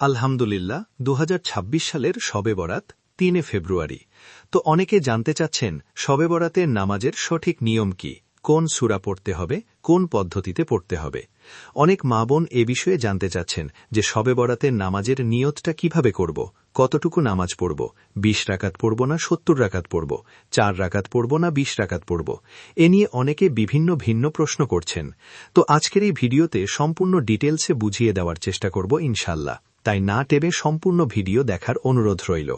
আলহামদুলিল্লাহ ২০২৬ সালের শবে বরাত ৩ ফেব্রুয়ারি। তো অনেকে জানতে চাচ্ছেন শবে বরাতের নামাজের সঠিক নিয়ম কি, কোন সূরা পড়তে হবে, কোন পদ্ধতিতে পড়তে হবে। অনেক মা বোন এ বিষয়ে জানতে চাচ্ছেন যে শবে বরাতের নামাজের নিয়তটা কিভাবে করব, কতটুকু নামাজ পড়ব, ২০ রাকাত পড়ব না ৭০ রাকাত পড়ব, ৪ রাকাত পড়ব না ২০ রাকাত পড়ব। এ নিয়ে অনেকে ভিন্ন প্রশ্ন করছেন। তো আজকের এই ভিডিওতে সম্পূর্ণ ডিটেলসে বুঝিয়ে দেওয়ার চেষ্টা করব ইনশাল্লাহ। তাই না টেবে সম্পূর্ণ ভিডিও দেখার অনুরোধ রইল।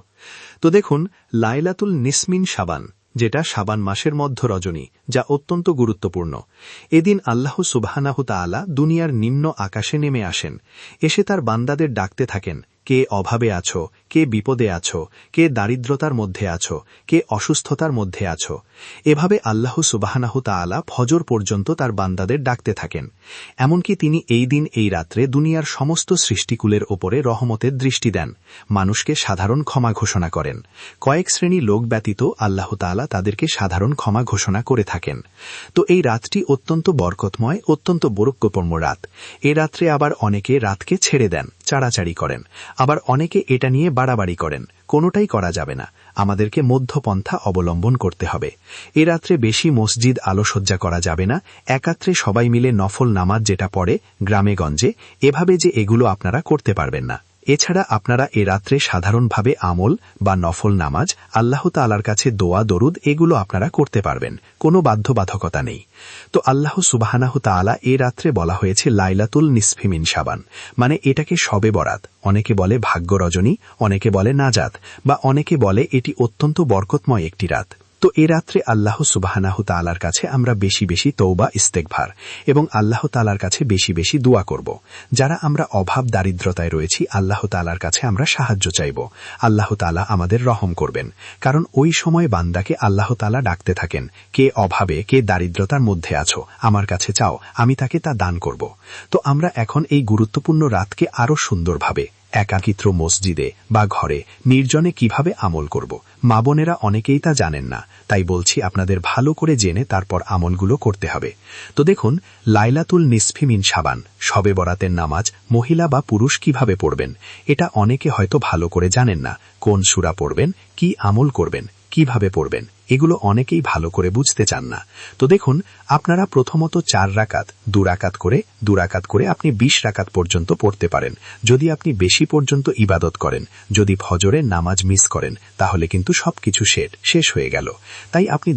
তো দেখুন, লাইলাতুল নিসমিন শাবান, যেটা শাবান মাসের মধ্য রজনী, যা অত্যন্ত গুরুত্বপূর্ণ। এদিন আল্লাহ সুবহানাহু তাআলা দুনিয়ার নিম্ন আকাশে নেমে আসেন, এসে তার বান্দাদের ডাকতে থাকেন, কে অভাবে আছো, কে বিপদে আছো, কে দারিদ্রতার মধ্যে আছো, কে অসুস্থতার মধ্যে আছো। এভাবে আল্লাহ সুবহানাহু তাআলা ফজর পর্যন্ত তার বান্দাদের ডাকতে থাকেন। এমনকি তিনি এই দিন এই রাত্রে দুনিয়ার সমস্ত সৃষ্টিকুলের ওপরে রহমতের দৃষ্টি দেন, মানুষকে সাধারণ ক্ষমা ঘোষণা করেন। কয়েক শ্রেণী লোক ব্যতীত আল্লাহ তাআলা তাদেরকে সাধারণ ক্ষমা ঘোষণা করে থাকেন। তো এই রাতটি অত্যন্ত বরকতময়, অত্যন্ত বরকতপূর্ণ রাত। এ রাত্রে আবার অনেকে রাতকে ছেড়ে দেন, চাড়াচাড়ি করেন, আবার অনেকে এটা নিয়ে বাড়াবাড়ি করেন। কোনোটাই করা যাবে না, আমাদেরকে মধ্যপন্থা অবলম্বন করতে হবে। এ রাত্রে বেশি মসজিদ আলোসজ্জা করা যাবে না, একাত্রে সবাই মিলে নফল নামাজ যেটা পড়ে গ্রামে গঞ্জে, এভাবে যে এগুলো আপনারা করতে পারবেন না। এছাড়া আপনারা এ রাত্রে সাধারণভাবে আমল বা নফল নামাজ, আল্লাহ তাআলার কাছে দোয়া দরুদ, এগুলো আপনারা করতে পারবেন, কোনো বাধ্যবাধকতা নেই। তো আল্লাহ সুবহানাহু তাআলা এ রাত্রে বলা হয়েছে লাইলাতুল নিসফি মিন শাবান, মানে এটাকে শবে বরাত। অনেকে বলে ভাগ্য রজনী, অনেকে বলে নাজাত, বা অনেকে বলে এটি অত্যন্ত বরকতময় একটি রাত। তো এ রাত্রে আল্লাহ সুবহানাহু তাআলার কাছে আমরা বেশি বেশি তওবা ইস্তেগফার এবং আল্লাহ তাআলার কাছে বেশি বেশি দোয়া করব। যারা আমরা অভাব দারিদ্রতায় রয়েছি, আল্লাহ তাআলার কাছে আমরা সাহায্য চাইব। আল্লাহ তাআলা আমাদের রহম করবেন, কারণ ওই সময় বান্দাকে আল্লাহ তাআলা ডাকতে থাকেন, কে অভাবে, কে দারিদ্রতার মধ্যে আছো, আমার কাছে চাও, আমি তাকে তা দান করব। তো আমরা এখন এই গুরুত্বপূর্ণ রাতকে আরো সুন্দরভাবে একাকিত্র মসজিদে বা ঘরে নির্জনে কিভাবে আমল করব, মা বোনেরা অনেকেই তা জানেন না। তাই বলছি, আপনাদের ভালো করে জেনে তারপর আমলগুলো করতে হবে। তো দেখুন, লাইলাতুল নিসফি মিন শাবান, শবে বরাতের নামাজ মহিলা বা পুরুষ কিভাবে পড়বেন, এটা অনেকে হয়তো ভালো করে জানেন না। কোন সূরা পড়বেন, কি আমল করবেন, কিভাবে পড়বেন, এগুলো অনেকেই ভালো করে বুঝতে চান না। তো দেখুন, আপনারা প্রথমত ৪ রাকাত, ২ রাকাত করে আপনি ২০ রাকাত পর্যন্ত পড়তে পারেন। যদি আপনি বেশি পর্যন্ত ইবাদত করেন, যদি ফজরের নামাজ মিস করেন, তাহলে কিন্তু সবকিছু শেষ হয়ে গেল। তাই আপনি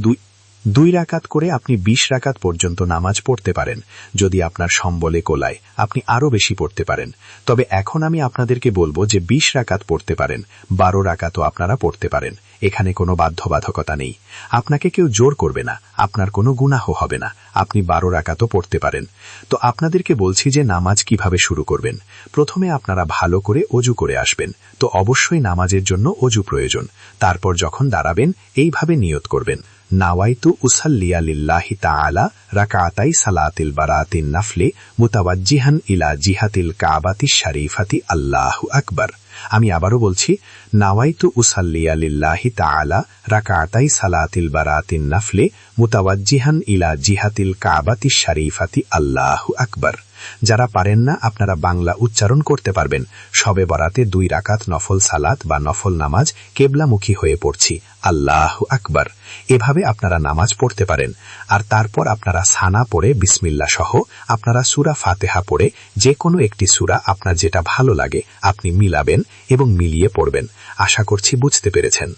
২ রাকাত করে আপনি ২০ রাকাত পর্যন্ত নামাজ পড়তে পারেন। যদি আপনার সম্বলে কোলায়, আপনি আরো বেশি পড়তে পারেন। তবে এখন আমি আপনাদেরকে বলবো যে ২০ রাকাত পড়তে পারেন, ১২ রাকাতও আপনারা পড়তে পারেন। এখানে কোনো বাধ্যবাধকতা নেই, আপনাকে কেউ জোর করবে না, আপনার কোনো গুনাহ হবে না, আপনি ১২ রাকাতও পড়তে পারেন। তো আপনাদেরকে বলছি যে নামাজ কিভাবে শুরু করবেন। প্রথমে আপনারা ভালো করে অজু করে আসবেন। তো অবশ্যই নামাজের জন্য অজু প্রয়োজন। তারপর যখন দাঁড়াবেন, এইভাবে নিয়ত করবেন, নাওয়াইতু উসাল্লিয়া লিল্লাহি তাআলা রাকাতাই সালাতিল বারাতিন নাফলি মুতাওয়াজ্জিহান ইলা জিহাতিল কাবাতিশ শরীফাতি আল্লাহু আকবার। আমি আবারও বলছি, নাওয়াইতু উসাল্লিয়া লিল্লাহি তাআলা রাকাতাই সালাতিল বারাতিন নাফলি মুতাওয়াজ্জিহান ইলা জিহাতিল কাবাতিশ শরীফাতি আল্লাহু আকবার। যারা পারেন না, আপনারা বাংলা উচ্চারণ করতে পারবেন। শবে বরাতে ২ রাকাত নফল সালাত বা নফল নামাজ কেবলামুখী হয়ে পড়ছি, আল্লাহু আকবার। এভাবে আপনারা নামাজ পড়তে পারেন। আর তারপর আপনারা সানা পড়ে বিসমিল্লাহ সহ আপনারা সূরা ফাতিহা পড়ে যে কোনো একটি সূরা আপনার যেটা ভালো লাগে আপনি মিলাবেন এবং মিলিয়ে পড়বেন। আশা করছি বুঝতে পেরেছেন।